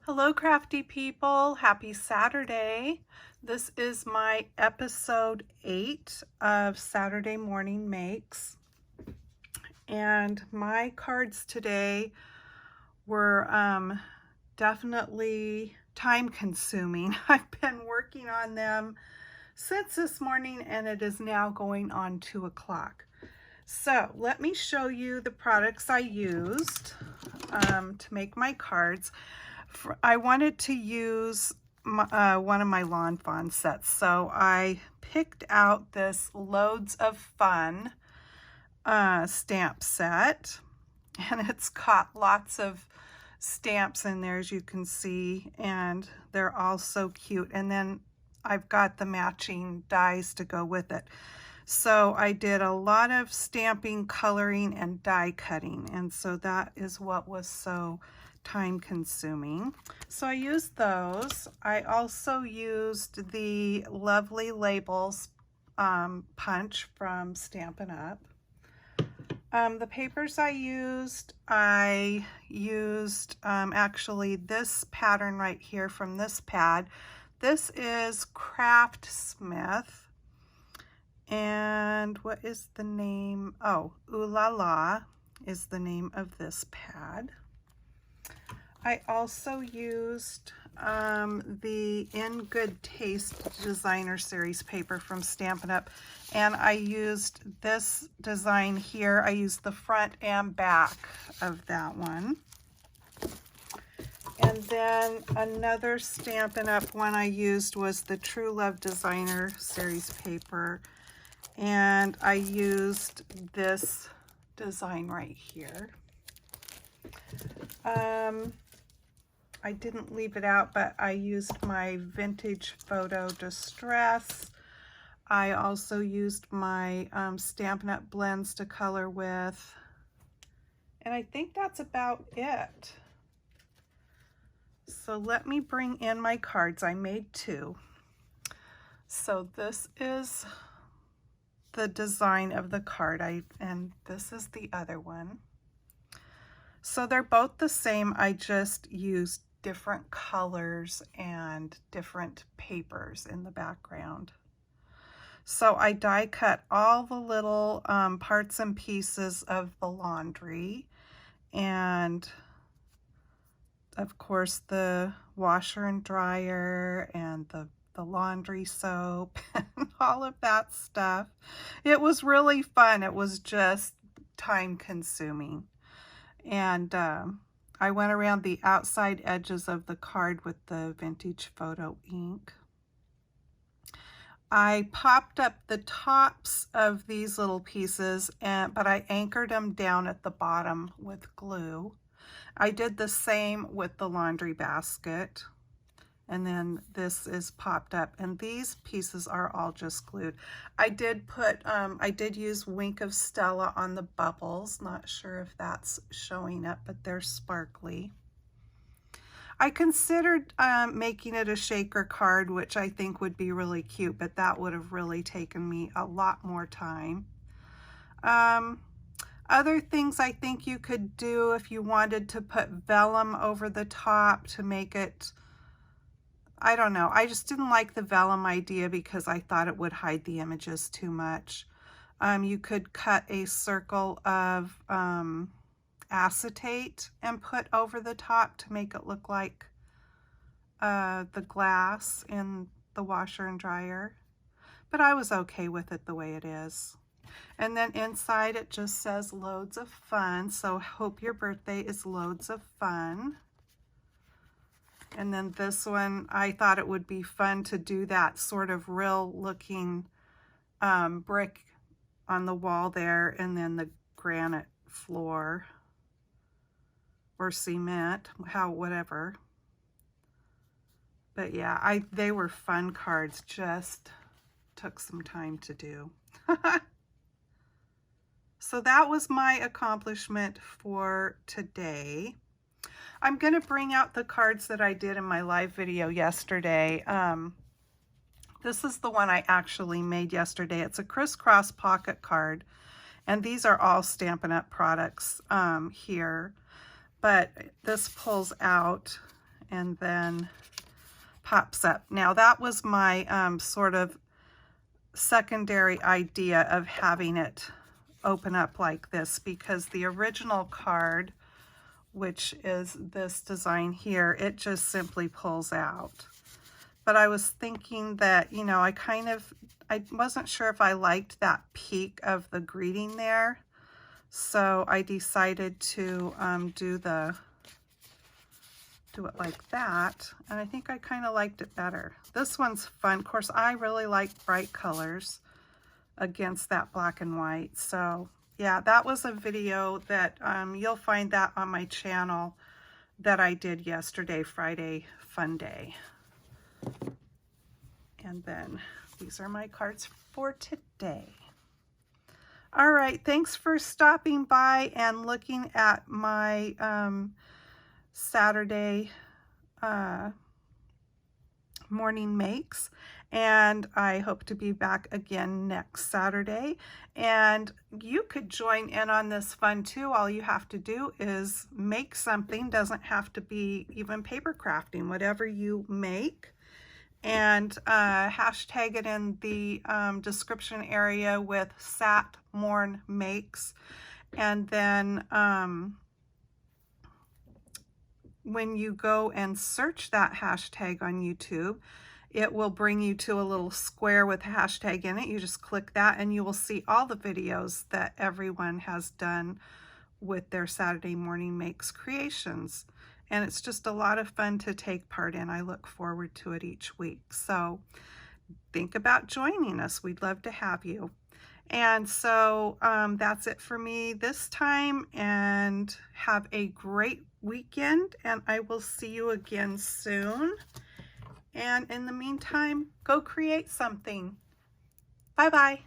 Hello, crafty people. Happy Saturday. This is my episode 8 of Saturday Morning Makes. And my cards today were definitely time consuming. I've been working on them since this morning and it is now going on 2 o'clock. So let me show you the products I used to make my cards. I wanted to use one of my Lawn Fawn sets, so I picked out this Loads of Fun stamp set, and it's got lots of stamps in there, as you can see, and they're all so cute. And then I've got the matching dies to go with it. So I did a lot of stamping, coloring, and die cutting, and so that is what was so time consuming. So I used those. I also used the Lovely Labels punch from Stampin' Up. The papers I used actually this pattern right here from this pad. This is Craftsmith. And what is the name? Oh, Ooh La La is the name of this pad. I also used the In Good Taste Designer Series paper from Stampin' Up. And I used this design here. I used the front and back of that one. And then another Stampin' Up one I used was the True Love Designer Series paper. And I used this design right here. I didn't leave it out, but I used my Vintage Photo Distress. I also used my Stampin' Up blends to color with. And I think that's about it. So let me bring in my cards. I made 2. So this is the design of the card, and this is the other one. So they're both the same. I just used different colors and different papers in the background. So I die cut all the little parts and pieces of the laundry, and of course the washer and dryer and the laundry soap and all of that stuff. It was really fun. It was just time consuming. And I went around the outside edges of the card with the Vintage Photo ink. I popped up the tops of these little pieces, but I anchored them down at the bottom with glue. I did the same with the laundry basket. And then this is popped up, and these pieces are all just glued. I did use Wink of Stella on the bubbles. Not sure if that's showing up, but they're sparkly. I considered making it a shaker card, which I think would be really cute, but that would have really taken me a lot more time. Other things I think you could do if you wanted to put vellum over the top to make it, I don't know. I just didn't like the vellum idea because I thought it would hide the images too much. You could cut a circle of acetate and put over the top to make it look like the glass in the washer and dryer. But I was okay with it the way it is. And then inside it just says Loads of Fun. So hope your birthday is loads of fun. And then this one, I thought it would be fun to do that sort of real looking brick on the wall there, and then the granite floor or cement, whatever. But yeah, they were fun cards, just took some time to do. So that was my accomplishment for today. I'm going to bring out the cards that I did in my live video yesterday. This is the one I actually made yesterday. It's a crisscross pocket card, and these are all Stampin' Up products here. But this pulls out, and then pops up. Now that was my sort of secondary idea of having it open up like this, because the original card, which is this design here, it just simply pulls out. But I was thinking that, you know, I wasn't sure if I liked that peak of the greeting there. So I decided to do it like that. And I think I kind of liked it better. This one's fun. Of course, I really like bright colors against that black and white. So yeah, that was a video that you'll find that on my channel that I did yesterday, Friday Fun Day. And then these are my cards for today. All right, thanks for stopping by and looking at my Saturday morning makes. And I hope to be back again next Saturday. And you could join in on this fun too. All you have to do is make something. Doesn't have to be even paper crafting, whatever you make. And hashtag it in the description area with Sat Morn Makes. And then when you go and search that hashtag on YouTube, it will bring you to a little square with hashtag in it. You just click that and you will see all the videos that everyone has done with their Saturday morning makes creations. And it's just a lot of fun to take part in. I look forward to it each week. So think about joining us. We'd love to have you. And so that's it for me this time, and have a great weekend, and I will see you again soon. And in the meantime, go create something. Bye-bye.